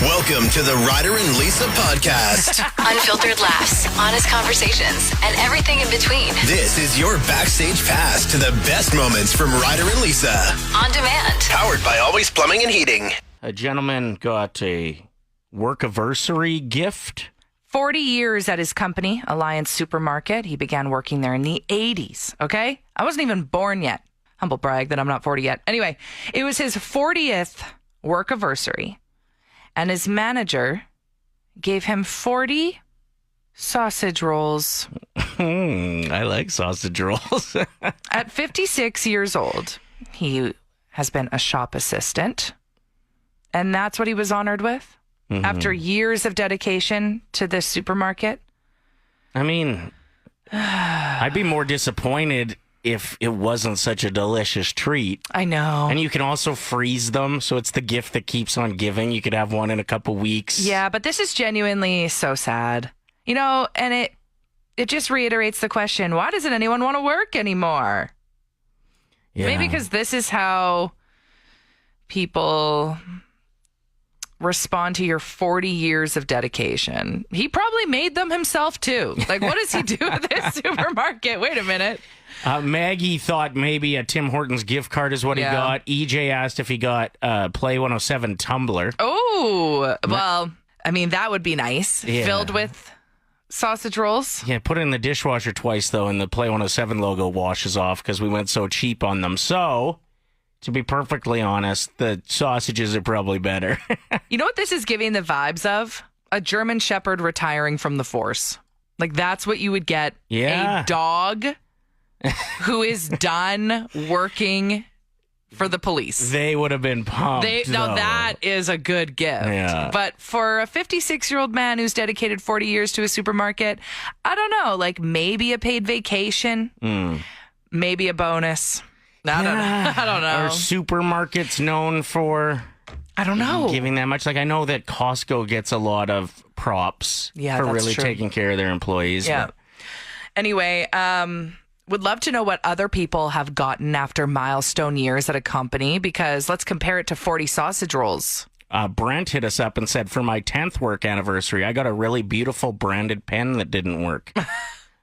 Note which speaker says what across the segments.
Speaker 1: Welcome to the Ryder and Lisa podcast.
Speaker 2: Unfiltered laughs, honest conversations, and everything in between.
Speaker 1: This is your backstage pass to the best moments from Ryder and Lisa.
Speaker 2: On demand.
Speaker 1: Powered by Always Plumbing and Heating.
Speaker 3: A gentleman got a work-anniversary gift.
Speaker 4: 40 years at his company, Alliance Supermarket. He began working there in the 80s, okay? I wasn't even born yet. Humble brag that I'm not 40 yet. Anyway, it was his 40th work anniversary, and his manager gave him 40 sausage rolls.
Speaker 3: I like sausage rolls.
Speaker 4: At 56 years old, he has been a shop assistant, and that's what he was honored with. After years of dedication to this supermarket.
Speaker 3: I mean, I'd be more disappointed if it wasn't such a delicious treat.
Speaker 4: I know.
Speaker 3: And you can also freeze them, so it's the gift that keeps on giving. You could have one in a couple weeks.
Speaker 4: Yeah, but this is genuinely so sad. You know, and it just reiterates the question, why doesn't anyone want to work anymore?
Speaker 3: Yeah.
Speaker 4: Maybe because this is how people respond to your 40 years of dedication. He probably made them himself too. Like, what does he do at this supermarket? Wait a minute.
Speaker 3: Maggie thought maybe a Tim Hortons gift card is what he got. EJ asked if he got a Play 107 tumbler.
Speaker 4: Oh, well, I mean, that would be nice.
Speaker 3: Yeah.
Speaker 4: Filled with sausage rolls.
Speaker 3: Yeah, put it in the dishwasher twice, though, and the Play 107 logo washes off because we went so cheap on them. So, to be perfectly honest, the sausages are probably better.
Speaker 4: You know what this is giving the vibes of? A German Shepherd retiring from the force. Like, that's what you would get.
Speaker 3: Yeah.
Speaker 4: A dog who is done working for the police.
Speaker 3: They would have been pumped.
Speaker 4: Now, that is a good gift.
Speaker 3: Yeah.
Speaker 4: But for a 56-year-old man who's dedicated 40 years to a supermarket, I don't know, like maybe a paid vacation, maybe a bonus. I don't know.
Speaker 3: Are supermarkets known for
Speaker 4: I don't know.
Speaker 3: giving that much? Like, I know that Costco gets a lot of props for
Speaker 4: that's
Speaker 3: really
Speaker 4: true.
Speaker 3: taking care of their employees.
Speaker 4: Yeah.
Speaker 3: But
Speaker 4: Anyway, would love to know what other people have gotten after milestone years at a company, because let's compare it to 40 sausage rolls.
Speaker 3: Brent hit us up and said, for my 10th work anniversary, I got a really beautiful branded pen that didn't work.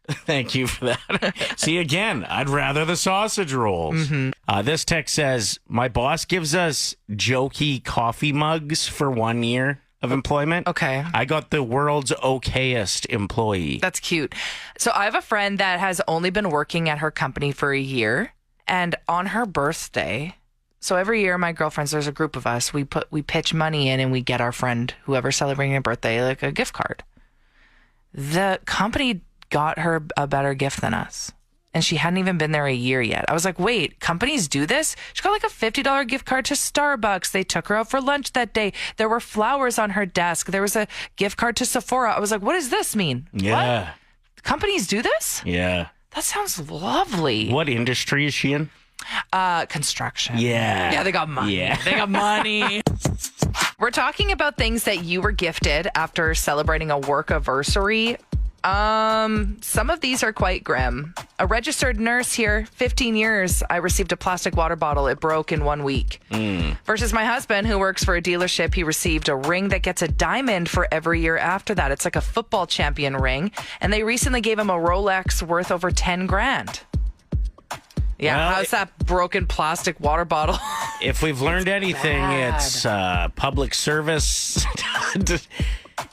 Speaker 3: Thank you for that. See, again, I'd rather the sausage rolls. This text says, my boss gives us jokey coffee mugs for 1 year of employment.
Speaker 4: Okay.
Speaker 3: I got the world's okayest employee.
Speaker 4: That's cute. So I have a friend that has only been working at her company for a year, and on her birthday, so every year my girlfriends, there's a group of us, we pitch money in and we get our friend, whoever's celebrating a birthday, like a gift card. The company got her a better gift than us, and she hadn't even been there a year yet. I was like, wait, companies do this? She got like a $50 gift card to Starbucks. They took her out for lunch that day. There were flowers on her desk. There was a gift card to Sephora. I was like, what does this mean?
Speaker 3: Yeah.
Speaker 4: What? Companies do this?
Speaker 3: Yeah.
Speaker 4: That sounds lovely.
Speaker 3: What industry is she in?
Speaker 4: Construction.
Speaker 3: Yeah.
Speaker 4: Yeah, they got money.
Speaker 3: Yeah.
Speaker 4: They got money. We're talking about things that you were gifted after celebrating a work anniversary. Some of these are quite grim. A registered nurse here, 15 years, I received a plastic water bottle. It broke in 1 week. Versus my husband, who works for a dealership, he received a ring that gets a diamond for every year after that. It's like a football champion ring. And they recently gave him a Rolex worth over 10 grand. Yeah,
Speaker 3: Well,
Speaker 4: how's that broken plastic water bottle?
Speaker 3: If we've learned anything,
Speaker 4: bad.
Speaker 3: it's public service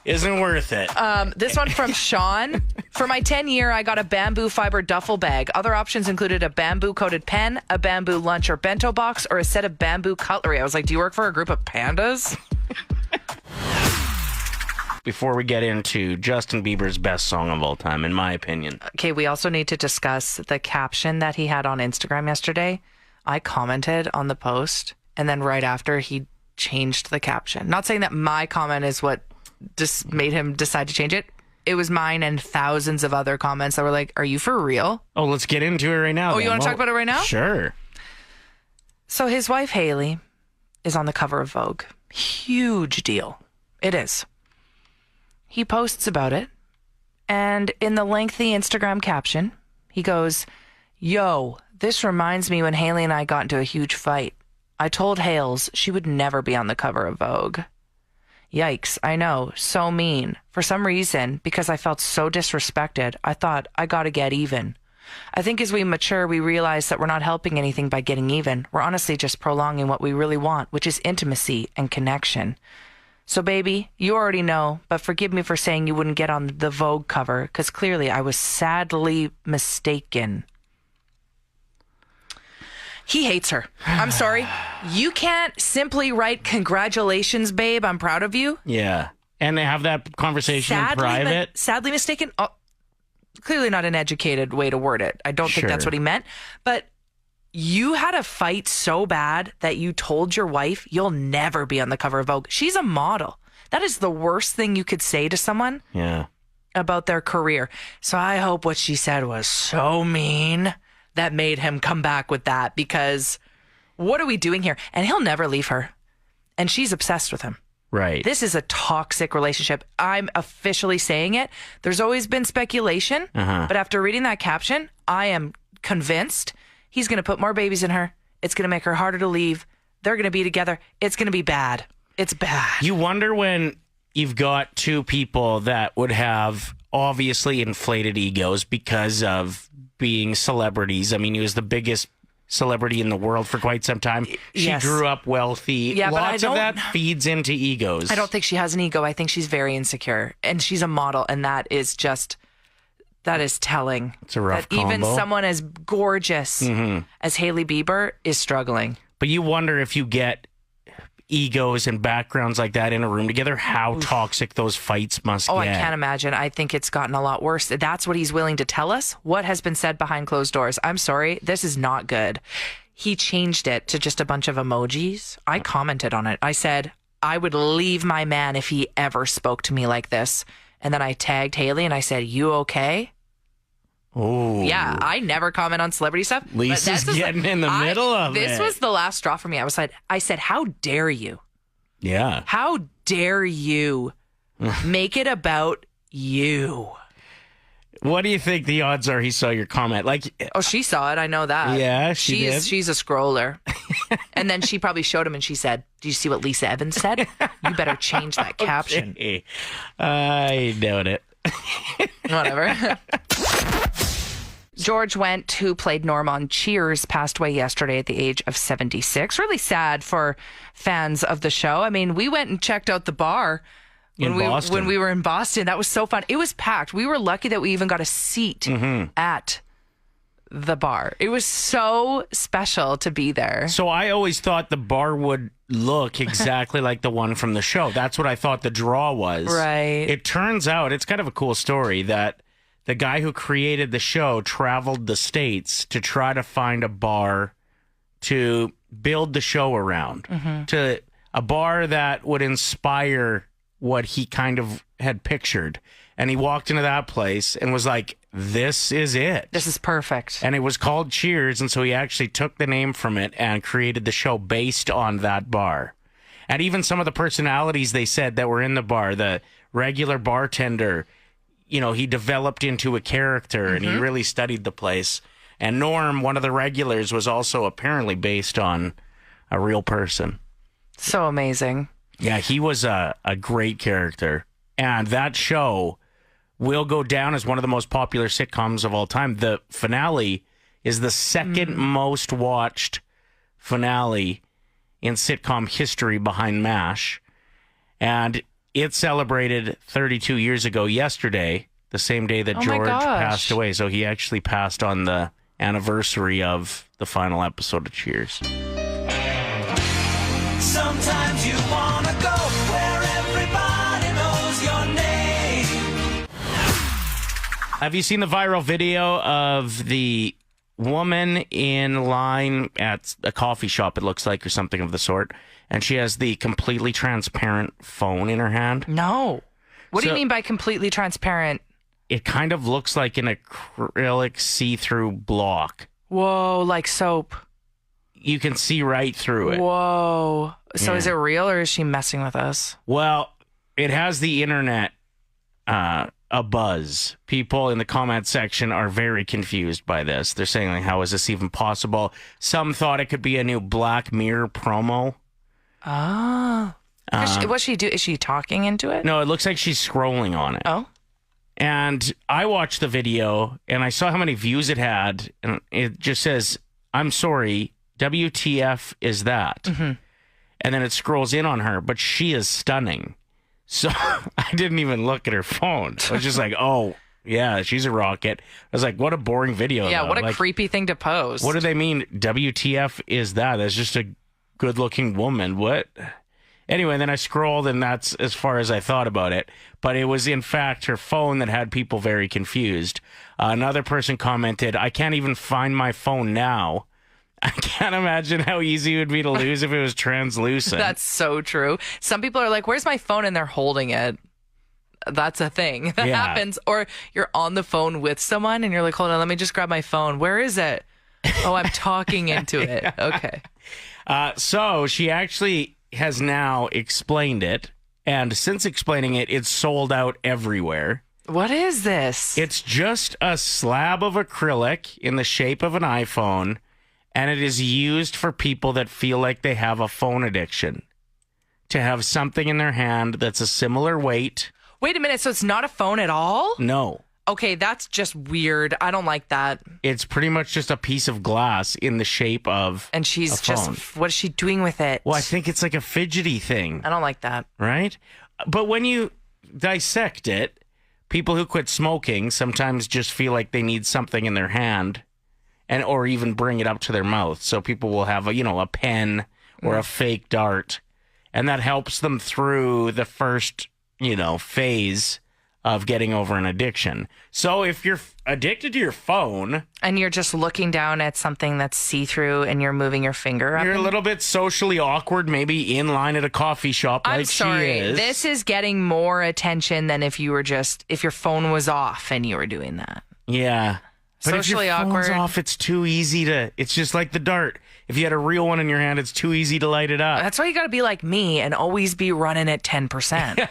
Speaker 3: isn't worth it.
Speaker 4: This one from Sean. For my 10-year, I got a bamboo fiber duffel bag. Other options included a bamboo-coated pen, a bamboo lunch or bento box, or a set of bamboo cutlery. I was like, do you work for a group of pandas?
Speaker 3: Before we get into Justin Bieber's best song of all time, in my opinion.
Speaker 4: Okay, we also need to discuss the caption that he had on Instagram yesterday. I commented on the post, and then right after, he changed the caption. Not saying that my comment is what just made him decide to change it. It was mine and thousands of other comments that were like, are you for real?
Speaker 3: Oh, let's get into it right now.
Speaker 4: Oh, you want to talk about it right now?
Speaker 3: Sure.
Speaker 4: So his wife, Haley, is on the cover of Vogue. Huge deal. It is. He posts about it, and in the lengthy Instagram caption, he goes, yo, this reminds me when Haley and I got into a huge fight. I told Hales she would never be on the cover of Vogue. Yikes, I know, so mean. For some reason, because I felt so disrespected, I thought, I gotta get even. I think as we mature, we realize that we're not helping anything by getting even. We're honestly just prolonging what we really want, which is intimacy and connection. So, baby, you already know, but forgive me for saying you wouldn't get on the Vogue cover, because clearly I was sadly mistaken. He hates her. I'm sorry. You can't simply write, congratulations, babe, I'm proud of you.
Speaker 3: Yeah. And they have that conversation in private.
Speaker 4: Sadly mistaken. Oh, clearly not an educated way to word it. I don't think that's what he meant. But you had a fight so bad that you told your wife you'll never be on the cover of Vogue. She's a model. That is the worst thing you could say to someone about their career. So I hope what she said was so mean that made him come back with that, because what are we doing here? And he'll never leave her. And she's obsessed with him.
Speaker 3: Right.
Speaker 4: This is a toxic relationship. I'm officially saying it. There's always been speculation, but after reading that caption, I am convinced he's going to put more babies in her. It's going to make her harder to leave. They're going to be together. It's going to be bad. It's bad.
Speaker 3: You wonder when you've got two people that would have obviously inflated egos because of being celebrities. I mean, he was the biggest celebrity in the world for quite some time. She grew up wealthy.
Speaker 4: Yeah,
Speaker 3: Lots of that feeds into egos.
Speaker 4: I don't think she has an ego. I think she's very insecure. And she's a model, and that is telling.
Speaker 3: It's a rough combo.
Speaker 4: Even someone as gorgeous as Hailey Bieber is struggling.
Speaker 3: But you wonder if you get egos and backgrounds like that in a room together, how toxic those fights must get.
Speaker 4: I can't imagine. I think it's gotten a lot worse. That's what he's willing to tell us. What has been said behind closed doors? I'm sorry. This is not good. He changed it to just a bunch of emojis. I commented on it. I said, I would leave my man if he ever spoke to me like this. And then I tagged Hailey and I said, you okay?
Speaker 3: Oh.
Speaker 4: Yeah, I never comment on celebrity stuff.
Speaker 3: Lisa's getting in the middle of it.
Speaker 4: This was the last straw for me. I said, how dare you?
Speaker 3: Yeah.
Speaker 4: How dare you make it about you?
Speaker 3: What do you think the odds are he saw your comment?
Speaker 4: Oh, she saw it. I know that.
Speaker 3: Yeah, she did.
Speaker 4: She's a scroller. And then she probably showed him and she said, do you see what Lisa Evans said? You better change that caption.
Speaker 3: Okay. I doubt it.
Speaker 4: Whatever. George Wendt, who played Norm on Cheers, passed away yesterday at the age of 76. Really sad for fans of the show. I mean, we went and checked out the bar when we were in Boston. That was so fun. It was packed. We were lucky that we even got a seat at the bar. It was so special to be there.
Speaker 3: So I always thought the bar would look exactly like the one from the show. That's what I thought the draw was.
Speaker 4: Right.
Speaker 3: It turns out, it's kind of a cool story that the guy who created the show traveled the States to try to find a bar to build the show around, to a bar that would inspire what he kind of had pictured. And he walked into that place and was like, this is it.
Speaker 4: This is perfect.
Speaker 3: And it was called Cheers. And so he actually took the name from it and created the show based on that bar. And even some of the personalities they said that were in the bar, the regular bartender, you know, he developed into a character and he really studied the place. And Norm, one of the regulars, was also apparently based on a real person.
Speaker 4: So amazing.
Speaker 3: Yeah, he was a great character. And that show will go down as one of the most popular sitcoms of all time. The finale is the second most watched finale in sitcom history behind MASH. And it celebrated 32 years ago yesterday, the same day that George passed away. So he actually passed on the anniversary of the final episode of Cheers.
Speaker 5: Sometimes you wanna go where everybody knows your name.
Speaker 3: Have you seen the viral video of the woman in line at a coffee shop, it looks like, or something of the sort, and she has the completely transparent phone in her hand?
Speaker 4: No. What do you mean by completely transparent?
Speaker 3: It kind of looks like an acrylic see-through block.
Speaker 4: Whoa, like soap.
Speaker 3: You can see right through it.
Speaker 4: Whoa. So is it real or is she messing with us?
Speaker 3: Well, it has the internet a buzz. People in the comment section are very confused by this. They're saying, like, how is this even possible? Some thought it could be a new Black Mirror promo.
Speaker 4: Oh. What's she do? Is she talking into it?
Speaker 3: No, it looks like she's scrolling on it.
Speaker 4: Oh.
Speaker 3: And I watched the video and I saw how many views it had. And it just says, I'm sorry, WTF is that?
Speaker 4: Mm-hmm.
Speaker 3: And then it scrolls in on her, but she is stunning. So I didn't even look at her phone. I was just like, oh, yeah, she's a rocket. I was like, what a boring video.
Speaker 4: Yeah,
Speaker 3: though.
Speaker 4: what a
Speaker 3: Like,
Speaker 4: creepy thing to post.
Speaker 3: what do they mean? WTF is that? That's just a good looking woman. What? Anyway, then I scrolled and that's as far as I thought about it. But it was in fact her phone that had people very confused. Another person commented, I can't even find my phone now. I can't imagine how easy it would be to lose if it was translucent.
Speaker 4: That's so true. Some people are like, where's my phone? And they're holding it. That's a thing that happens. Or you're on the phone with someone and you're like, hold on, let me just grab my phone. Where is it? Oh, I'm talking into it. Okay.
Speaker 3: So she actually has now explained it. And since explaining it, it's sold out everywhere.
Speaker 4: What is this?
Speaker 3: It's just a slab of acrylic in the shape of an iPhone. And it is used for people that feel like they have a phone addiction. To have something in their hand that's a similar weight.
Speaker 4: Wait a minute. So it's not a phone at all?
Speaker 3: No.
Speaker 4: Okay, that's just weird. I don't like that.
Speaker 3: It's pretty much just a piece of glass in the shape of
Speaker 4: And she's
Speaker 3: a phone.
Speaker 4: just, what is she doing with it?
Speaker 3: Well, I think it's like a fidgety thing,
Speaker 4: I don't like that.
Speaker 3: right? But when you dissect it, people who quit smoking sometimes just feel like they need something in their hand and or even bring it up to their mouth. So people will have a pen or a fake dart, and that helps them through the first, phase of getting over an addiction. So if you're addicted to your phone,
Speaker 4: And you're just looking down at something that's see-through and you're moving your finger up.
Speaker 3: you're a
Speaker 4: and-
Speaker 3: little bit socially awkward, maybe in line at a coffee shop
Speaker 4: I'm
Speaker 3: like
Speaker 4: sorry.
Speaker 3: she is.
Speaker 4: This is getting more attention than if your phone was off and you were doing that.
Speaker 3: Yeah. But
Speaker 4: Socially
Speaker 3: if your phone's
Speaker 4: awkward.
Speaker 3: off, it's too easy to... It's just like the dart. If you had a real one in your hand, it's too easy to light it up.
Speaker 4: That's why you got to be like me and always be running at 10%.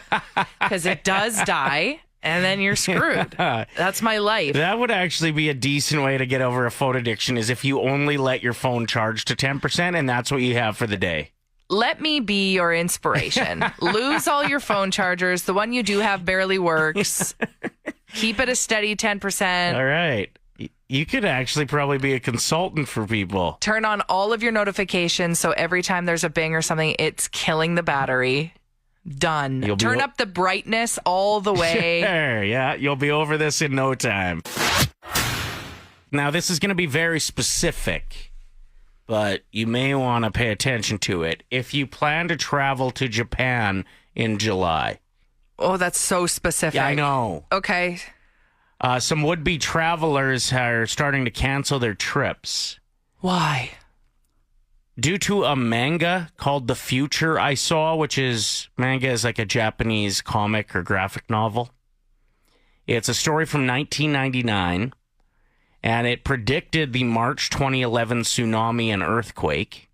Speaker 4: Because it does die and then you're screwed. That's my life.
Speaker 3: That would actually be a decent way to get over a phone addiction, is if you only let your phone charge to 10% and that's what you have for the day.
Speaker 4: Let me be your inspiration. Lose all your phone chargers. The one you do have barely works. Keep it a steady 10%.
Speaker 3: All right. You could actually probably be a consultant for people.
Speaker 4: Turn on all of your notifications so every time there's a bing or something, it's killing the battery. Done.
Speaker 3: You'll be
Speaker 4: Turn up the brightness all the way.
Speaker 3: Sure, yeah. You'll be over this in no time. Now, this is going to be very specific, but you may want to pay attention to it. If you plan to travel to Japan in July.
Speaker 4: Oh, that's so specific.
Speaker 3: Yeah, I know.
Speaker 4: Okay.
Speaker 3: Some would-be travelers are starting to cancel their trips
Speaker 4: Why?
Speaker 3: due to a manga called The Future I saw, manga is like a Japanese comic or graphic novel. It's a story from 1999, and it predicted the March 2011 tsunami and earthquake.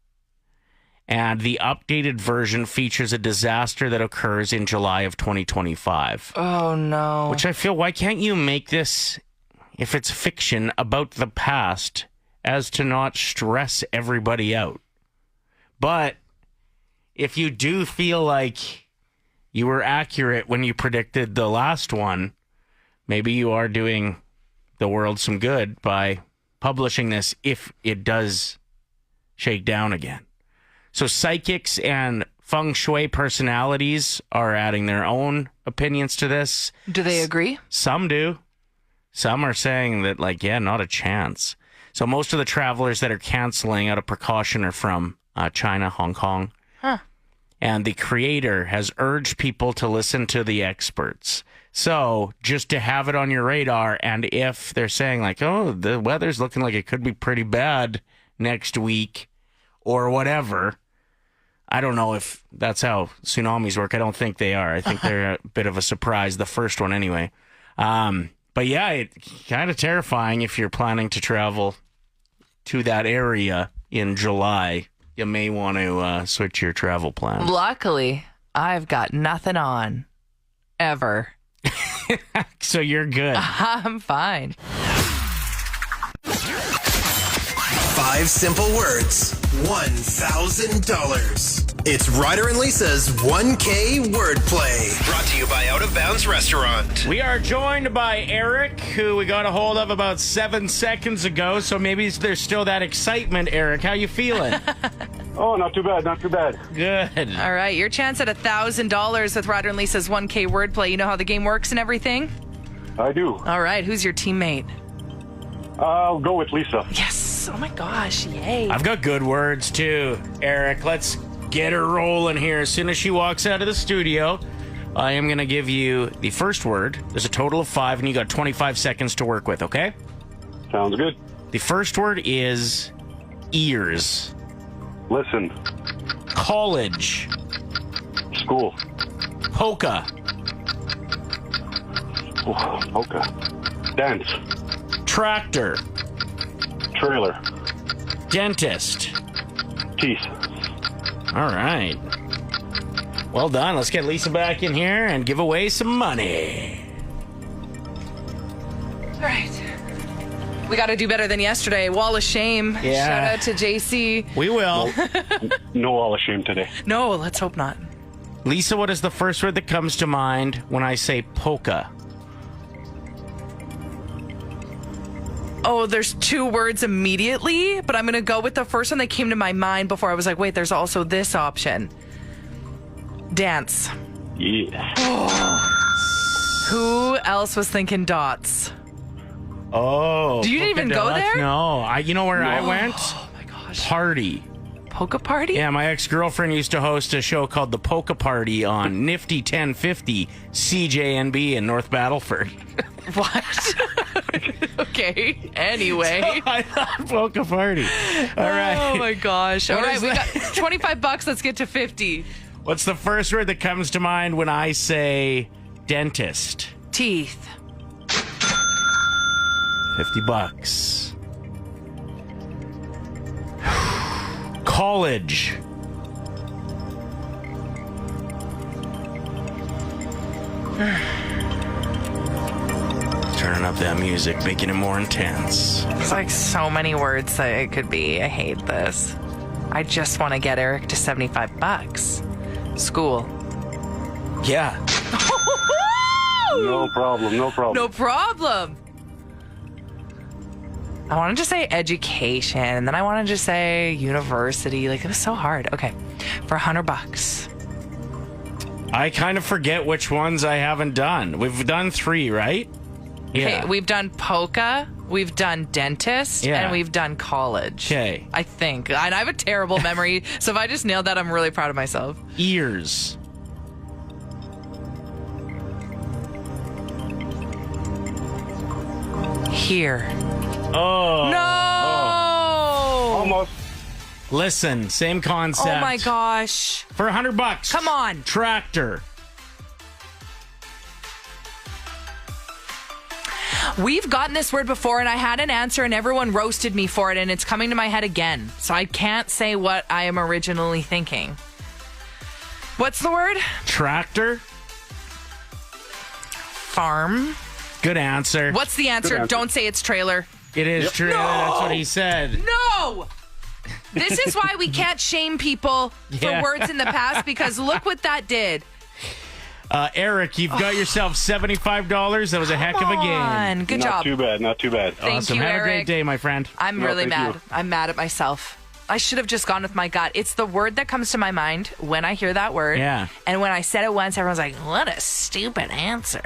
Speaker 3: And the updated version features a disaster that occurs in July of 2025.
Speaker 4: Oh, no.
Speaker 3: Which I feel, why can't you make this, if it's fiction, about the past as to not stress everybody out? But if you do feel like you were accurate when you predicted the last one, maybe you are doing the world some good by publishing this if it does shake down again. So psychics and feng shui personalities are adding their own opinions to this.
Speaker 4: Do they agree?
Speaker 3: Some do. Some are saying that, not a chance. So most of the travelers that are canceling out of precaution are from China, Hong Kong.
Speaker 4: Huh.
Speaker 3: And the creator has urged people to listen to the experts. So just to have it on your radar, and if they're saying the weather's looking like it could be pretty bad next week or whatever, I don't know if that's how tsunamis work. I don't think they are. I think they're a bit of a surprise, the first one anyway. But yeah, it's kind of terrifying if you're planning to travel to that area in July. You may want to switch your travel plans.
Speaker 4: Luckily, I've got nothing on. Ever.
Speaker 3: So you're good.
Speaker 4: I'm fine.
Speaker 1: 5 simple words, $1,000. It's Ryder and Lisa's 1K wordplay. Brought to you by Out of Bounds Restaurant.
Speaker 3: We are joined by Eric, who we got a hold of about 7 seconds ago, so maybe there's still that excitement. Eric, how you feeling?
Speaker 6: Oh, not too bad, not too bad.
Speaker 3: Good.
Speaker 4: All right, your chance at $1,000 with Ryder and Lisa's 1K wordplay. You know how the game works and everything?
Speaker 6: I do.
Speaker 4: All right, who's your teammate?
Speaker 6: I'll go with Lisa.
Speaker 4: Yes. Oh my gosh, yay.
Speaker 3: I've got good words, too. Eric, let's get her rolling here. As soon as she walks out of the studio, I am going to give you the first word. There's a total of 5, and you got 25 seconds to work with, okay?
Speaker 6: Sounds good.
Speaker 3: The first word is ears.
Speaker 6: Listen.
Speaker 3: College.
Speaker 6: School.
Speaker 3: Polka.
Speaker 6: Okay. Dance.
Speaker 3: Tractor.
Speaker 6: Trailer.
Speaker 3: Dentist.
Speaker 6: Teeth.
Speaker 3: All right. Well done. Let's get Lisa back in here and give away some money.
Speaker 4: All right. We got to do better than yesterday. Wall of shame.
Speaker 3: Yeah.
Speaker 4: Shout out to JC.
Speaker 3: We will.
Speaker 6: No all of shame today.
Speaker 4: No, let's hope not.
Speaker 3: Lisa, what is the first word that comes to mind when I say polka?
Speaker 4: Oh, there's 2 words immediately, but I'm going to go with the first one that came to my mind before I was like, wait, there's also this option. Dance.
Speaker 6: Yeah.
Speaker 4: Who else was thinking dots?
Speaker 3: Oh.
Speaker 4: Do you
Speaker 3: polka
Speaker 4: even go
Speaker 3: dots?
Speaker 4: there?
Speaker 3: No. You know where I went?
Speaker 4: Oh my gosh.
Speaker 3: Party.
Speaker 4: Polka party?
Speaker 3: Yeah, my ex-girlfriend used to host a show called The Polka Party on Nifty 1050 CJNB in North Battleford.
Speaker 4: What? Okay. Anyway.
Speaker 3: I thought Polka Party. All right.
Speaker 4: Oh my gosh. All
Speaker 3: What
Speaker 4: right,
Speaker 3: is
Speaker 4: we
Speaker 3: that?
Speaker 4: got $25. Let's get to 50.
Speaker 3: What's the first word that comes to mind when I say dentist?
Speaker 4: Teeth.
Speaker 3: $50. College. Turning up that music, making it more intense.
Speaker 4: There's like so many words that it could be. I hate this. I just want to get Eric to $75. School.
Speaker 3: Yeah.
Speaker 6: No problem, no problem.
Speaker 4: No problem. I wanted to say education, and then I wanted to say university. Like, it was so hard. Okay. For $100.
Speaker 3: I kind of forget which ones I haven't done. We've done 3, right?
Speaker 4: Okay, we've done polka, we've done dentist,
Speaker 3: Yeah.
Speaker 4: and we've done college.
Speaker 3: Okay.
Speaker 4: I think. And I have a terrible memory, so if I just nailed that, I'm really proud of myself.
Speaker 3: Ears.
Speaker 4: Here.
Speaker 3: Oh.
Speaker 4: No!
Speaker 6: Almost.
Speaker 3: Listen, same concept.
Speaker 4: Oh my gosh.
Speaker 3: For $100.
Speaker 4: Come on.
Speaker 3: Tractor.
Speaker 4: We've gotten this word before, and I had an answer, and everyone roasted me for it, and it's coming to my head again. So I can't say what I am originally thinking. What's the word?
Speaker 3: Tractor.
Speaker 4: Farm.
Speaker 3: Good answer.
Speaker 4: What's the answer?
Speaker 6: Good answer.
Speaker 4: Don't say it's trailer.
Speaker 3: It is true.
Speaker 4: No!
Speaker 3: That's what he said.
Speaker 4: No! This is why we can't shame people for
Speaker 3: Yeah.
Speaker 4: words in the past, because look what that did.
Speaker 3: Eric, you've got yourself $75. That was a heck of a game.
Speaker 4: On. Good
Speaker 6: Not
Speaker 4: job.
Speaker 6: too bad, not too bad.
Speaker 4: Thank
Speaker 3: Awesome.
Speaker 4: you,
Speaker 3: Have a great
Speaker 4: Eric.
Speaker 3: day, my friend.
Speaker 4: I'm
Speaker 6: No,
Speaker 4: really
Speaker 6: thank
Speaker 4: mad.
Speaker 6: you.
Speaker 4: I'm mad at myself. I should have just gone with my gut. It's the word that comes to my mind when I hear that word.
Speaker 3: Yeah.
Speaker 4: And when I said it once, everyone's like, what a stupid answer.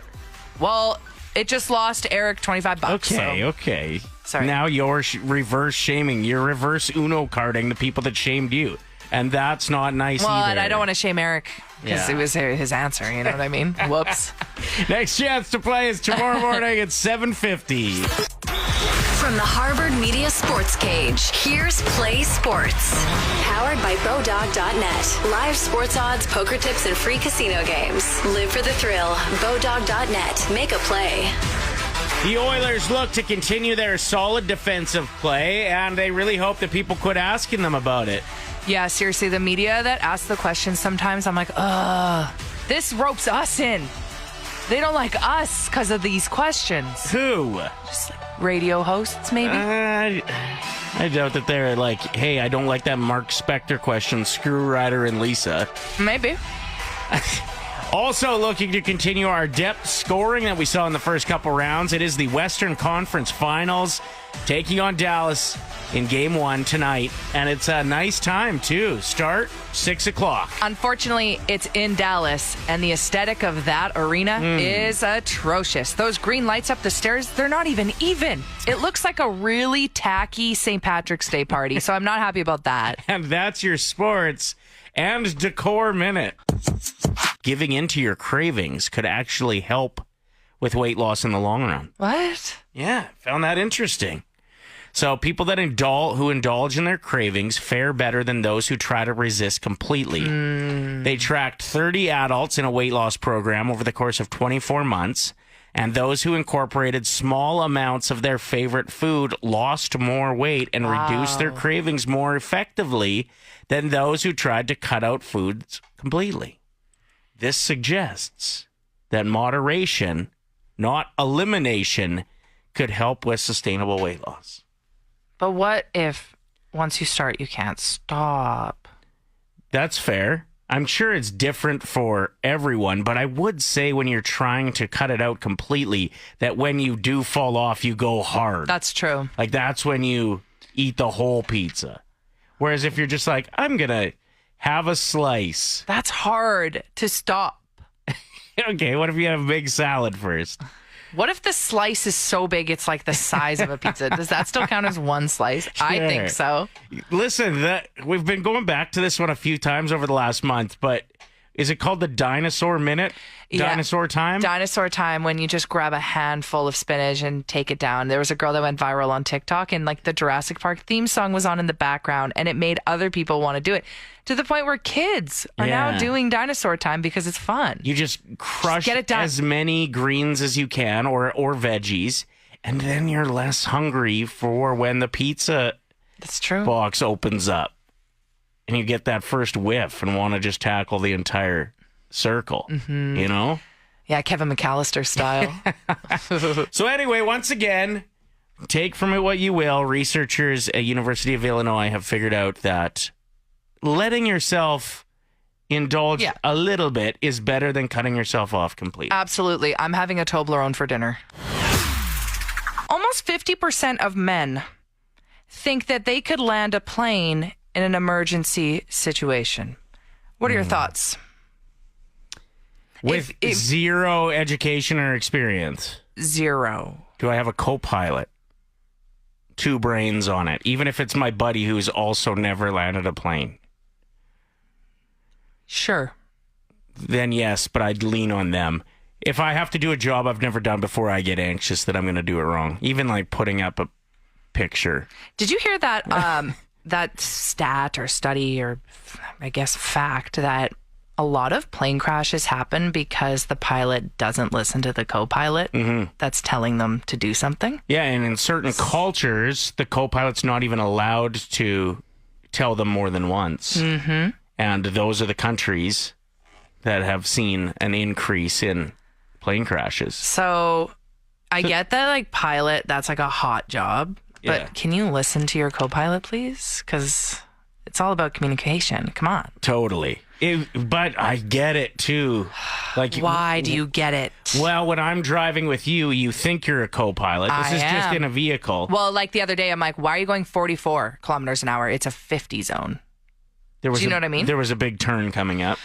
Speaker 4: Well, it just lost Eric $25.
Speaker 3: Okay,
Speaker 4: so-
Speaker 3: okay.
Speaker 4: Sorry.
Speaker 3: Now you're reverse shaming. You're reverse Uno carding the people that shamed you. And that's not nice
Speaker 4: Well,
Speaker 3: either.
Speaker 4: and I don't want to shame Eric because
Speaker 3: Yeah.
Speaker 4: it was his answer. You know what I mean? Whoops.
Speaker 3: Next chance to play is tomorrow morning at 7:50.
Speaker 2: From the Harvard Media Sports Cage, here's Play Sports. Powered by Bodog.net. Live sports odds, poker tips, and free casino games. Live for the thrill. Bodog.net. Make a play.
Speaker 3: The Oilers look to continue their solid defensive play, and they really hope that people quit asking them about it.
Speaker 4: Yeah, seriously, the media that asks the questions sometimes, I'm like, ugh, this ropes us in. They don't like us because of these questions.
Speaker 3: Who?
Speaker 4: Just like radio hosts, maybe?
Speaker 3: I doubt that they're like, hey, I don't like that Mark Spector question, screw Ryder and Lisa.
Speaker 4: Maybe.
Speaker 3: Also looking to continue our depth scoring that we saw in the first couple rounds. It is the Western Conference Finals taking on Dallas in Game 1 tonight. And it's a nice time, too. Start 6 o'clock.
Speaker 4: Unfortunately, it's in Dallas, and the aesthetic of that arena is atrocious. Those green lights up the stairs, they're not even. It looks like a really tacky St. Patrick's Day party, so I'm not happy about that.
Speaker 3: And that's your sports and decor minute. Giving into your cravings could actually help with weight loss in the long run.
Speaker 4: What?
Speaker 3: Yeah, found that interesting. So people that who indulge in their cravings fare better than those who try to resist completely. They tracked 30 adults in a weight loss program over the course of 24 months, and those who incorporated small amounts of their favorite food lost more weight and reduced their cravings more effectively than those who tried to cut out foods completely. This suggests that moderation, not elimination, could help with sustainable weight loss.
Speaker 4: But what if once you start, you can't stop?
Speaker 3: That's fair. I'm sure it's different for everyone, but I would say when you're trying to cut it out completely, that when you do fall off, you go hard.
Speaker 4: That's true.
Speaker 3: Like, that's when you eat the whole pizza. Whereas if you're just like, I'm going to have a slice.
Speaker 4: That's hard to stop.
Speaker 3: Okay, what if you have a big salad first?
Speaker 4: What if the slice is so big it's like the size of a pizza? Does that still count as one slice? I think so.
Speaker 3: Listen, we've been going back to this one a few times over the last month, but is it called the dinosaur minute?
Speaker 4: Yeah.
Speaker 3: Dinosaur time?
Speaker 4: Dinosaur time, when you just grab a handful of spinach and take it down. There was a girl that went viral on TikTok, and like the Jurassic Park theme song was on in the background, and it made other people want to do it, to the point where kids are now doing dinosaur time because it's fun.
Speaker 3: You just crush
Speaker 4: get it done.
Speaker 3: as many greens as you can, or veggies, and then you're less hungry for when the pizza
Speaker 4: That's true.
Speaker 3: box opens up. And you get that first whiff and want to just tackle the entire circle, you know?
Speaker 4: Yeah, Kevin McAllister style.
Speaker 3: So anyway, once again, take from it what you will. Researchers at University of Illinois have figured out that letting yourself indulge a little bit is better than cutting yourself off completely.
Speaker 4: Absolutely. I'm having a Toblerone for dinner. Almost 50% of men think that they could land a plane in an emergency situation. What are your thoughts?
Speaker 3: With zero education or experience.
Speaker 4: Zero.
Speaker 3: Do I have a co-pilot? 2 brains on it, even if it's my buddy who's also never landed a plane.
Speaker 4: Sure.
Speaker 3: Then yes, but I'd lean on them. If I have to do a job I've never done before, I get anxious that I'm going to do it wrong. Even like putting up a picture.
Speaker 4: Did you hear that that stat or study or I guess fact that a lot of plane crashes happen because the pilot doesn't listen to the co-pilot that's telling them to do something?
Speaker 3: Yeah, and in certain cultures, the co-pilot's not even allowed to tell them more than once. Mm-hmm. And those are the countries that have seen an increase in plane crashes.
Speaker 4: So I get that, like, pilot, that's like a hot job. But
Speaker 3: Yeah.
Speaker 4: can you listen to your co-pilot, please? Because it's all about communication. Come on.
Speaker 3: Totally. But I get it, too. Like,
Speaker 4: Why do you get it?
Speaker 3: Well, when I'm driving with you, you think you're a co-pilot. This is just in a vehicle.
Speaker 4: Well, like the other day, I'm like, why are you going 44 kilometers an hour? It's a 50 zone.
Speaker 3: Do
Speaker 4: you know what I mean?
Speaker 3: There was a big turn coming up.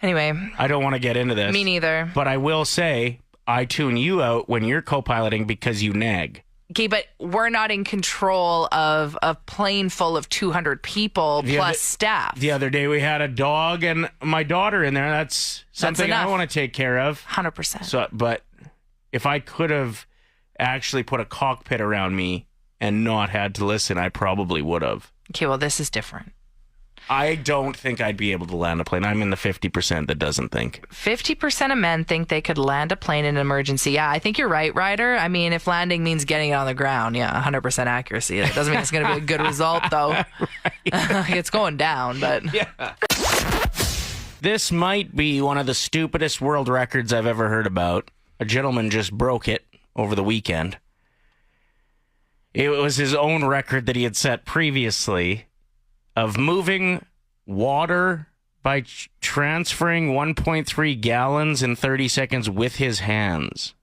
Speaker 4: Anyway.
Speaker 3: I don't want to get into this.
Speaker 4: Me neither.
Speaker 3: But I will say, I tune you out when you're co-piloting because you nag.
Speaker 4: Okay, but we're not in control of a plane full of 200 people plus staff.
Speaker 3: The other day we had a dog and my daughter in there. That's something I want to take care of.
Speaker 4: 100%.
Speaker 3: So, but if I could have actually put a cockpit around me and not had to listen, I probably would have.
Speaker 4: Okay, well, this is different.
Speaker 3: I don't think I'd be able to land a plane. I'm in the 50% that doesn't think.
Speaker 4: 50% of men think they could land a plane in an emergency. Yeah, I think you're right, Ryder. I mean, if landing means getting it on the ground, 100% accuracy. That doesn't mean it's going to be a good result, though. It's going down, but...
Speaker 3: Yeah. This might be one of the stupidest world records I've ever heard about. A gentleman just broke it over the weekend. It was his own record that he had set previously of moving water by transferring 1.3 gallons in 30 seconds with his hands.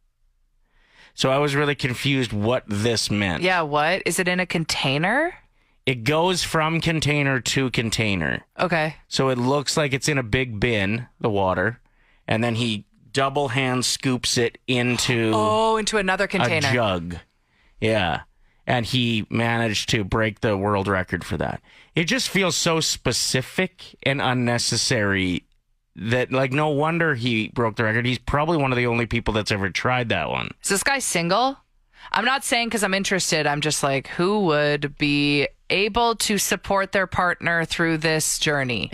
Speaker 3: So I was really confused what this meant.
Speaker 4: Yeah, what? Is it in a container?
Speaker 3: It goes from container to container.
Speaker 4: Okay.
Speaker 3: So it looks like it's in a big bin, the water, and then he double hand scoops it into
Speaker 4: into another container.
Speaker 3: a jug. Yeah. And he managed to break the world record for that. It just feels so specific and unnecessary that, like, no wonder he broke the record. He's probably one of the only people that's ever tried that one.
Speaker 4: Is this guy single? I'm not saying because I'm interested. I'm just like, who would be able to support their partner through this journey?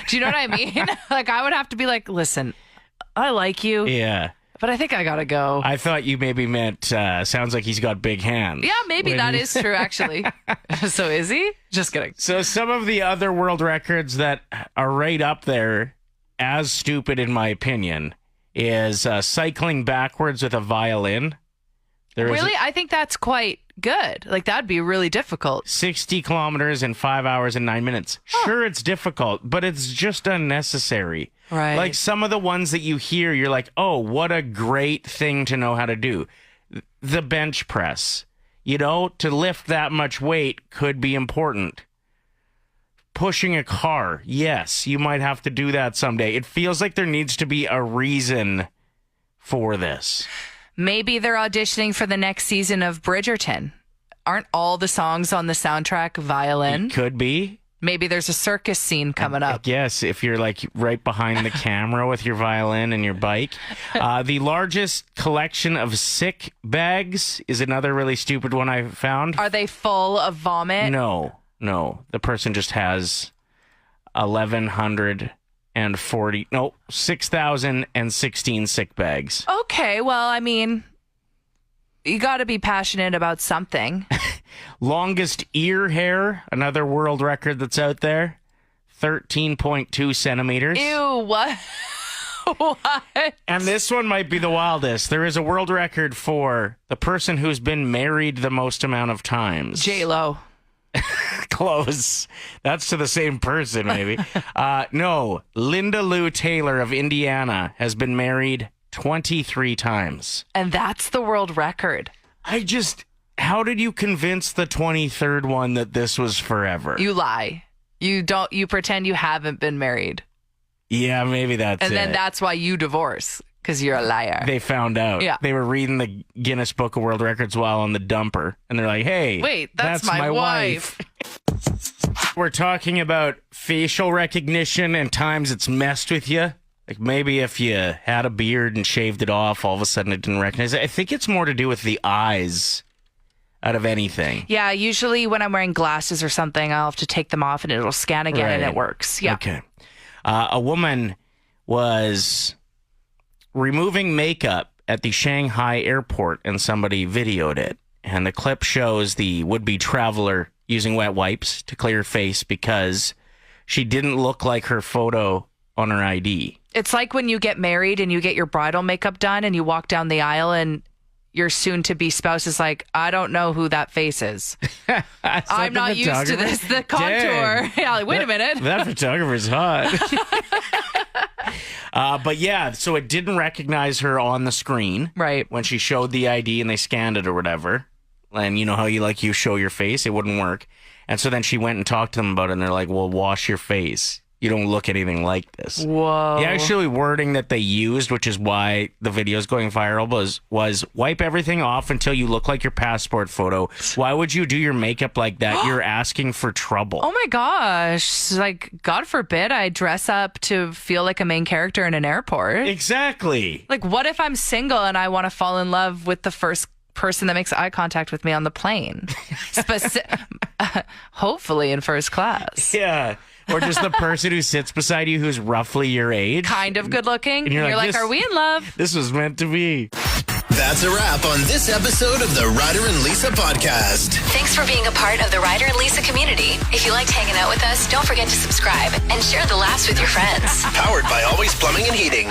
Speaker 4: Do you know what I mean? Like, I would have to be like, listen, I like you.
Speaker 3: Yeah.
Speaker 4: But I think I gotta go.
Speaker 3: I thought you maybe meant, sounds like he's got big hands.
Speaker 4: Yeah, maybe that is true, actually. So is he? Just kidding.
Speaker 3: So some of the other world records that are right up there, as stupid in my opinion, is cycling backwards with a violin.
Speaker 4: Really? I think that's quite good. Like, that'd be really difficult.
Speaker 3: 60 kilometers in 5 hours and 9 minutes. Sure, it's difficult, but it's just unnecessary.
Speaker 4: Right.
Speaker 3: Like some of the ones that you hear, you're like, oh, what a great thing to know how to do. The bench press. You know, to lift that much weight could be important. Pushing a car. Yes, you might have to do that someday. It feels like there needs to be a reason for this.
Speaker 4: Maybe they're auditioning for the next season of Bridgerton. Aren't all the songs on the soundtrack violin?
Speaker 3: It could be.
Speaker 4: Maybe there's a circus scene coming up.
Speaker 3: Yes, if you're like right behind the camera with your violin and your bike. The largest collection of sick bags is another really stupid one I found.
Speaker 4: Are they full of vomit?
Speaker 3: No. The person just has 6,016 sick bags.
Speaker 4: Okay, well, I mean, you got to be passionate about something.
Speaker 3: Longest ear hair, another world record that's out there, 13.2 centimeters.
Speaker 4: Ew, what? What?
Speaker 3: And this one might be the wildest. There is a world record for the person who's been married the most amount of times.
Speaker 4: J-Lo.
Speaker 3: Close. That's to the same person, maybe. No, Linda Lou Taylor of Indiana has been married 23 times.
Speaker 4: And that's the world record.
Speaker 3: How did you convince the 23rd one that this was forever?
Speaker 4: You lie. You pretend you haven't been married.
Speaker 3: Yeah, maybe that's it.
Speaker 4: And then that's why you divorce, because you're a liar.
Speaker 3: They found out.
Speaker 4: Yeah.
Speaker 3: They were reading the Guinness Book of World Records while on the dumper. And they're like, hey,
Speaker 4: wait, that's my wife.
Speaker 3: We're talking about facial recognition and times it's messed with you. Like maybe if you had a beard and shaved it off, all of a sudden it didn't recognize it. I think it's more to do with the eyes out of anything.
Speaker 4: Yeah, usually when I'm wearing glasses or something, I'll have to take them off and it'll scan again and it works. Yeah.
Speaker 3: Okay. A woman was removing makeup at the Shanghai airport and somebody videoed it. And the clip shows the would-be traveler using wet wipes to clear her face because she didn't look like her photo on her ID.
Speaker 4: It's like when you get married and you get your bridal makeup done and you walk down the aisle and your soon-to-be spouse is like, I don't know who that face is. I'm not used to this. The contour.
Speaker 3: Dang.
Speaker 4: Yeah, like, wait a minute.
Speaker 3: That photographer's hot. But yeah, so it didn't recognize her on the screen.
Speaker 4: Right.
Speaker 3: When she showed the ID and they scanned it or whatever. And you know how you show your face? It wouldn't work. And so then she went and talked to them about it and they're like, well, wash your face. You don't look anything like this.
Speaker 4: Whoa.
Speaker 3: The actually wording that they used, which is why the video is going viral, was wipe everything off until you look like your passport photo. Why would you do your makeup like that? You're asking for trouble.
Speaker 4: Oh my gosh. Like, God forbid I dress up to feel like a main character in an airport.
Speaker 3: Exactly.
Speaker 4: Like, what if I'm single and I want to fall in love with the first person that makes eye contact with me on the plane? Hopefully in first class.
Speaker 3: Yeah. Or just the person who sits beside you who's roughly your age.
Speaker 4: Kind of good looking.
Speaker 3: And you're like,
Speaker 4: are we in love?
Speaker 3: This was meant to be.
Speaker 1: That's a wrap on this episode of the Ryder and Lisa podcast.
Speaker 2: Thanks for being a part of the Ryder and Lisa community. If you liked hanging out with us, don't forget to subscribe and share the laughs with your friends.
Speaker 1: Powered by Always Plumbing and Heating.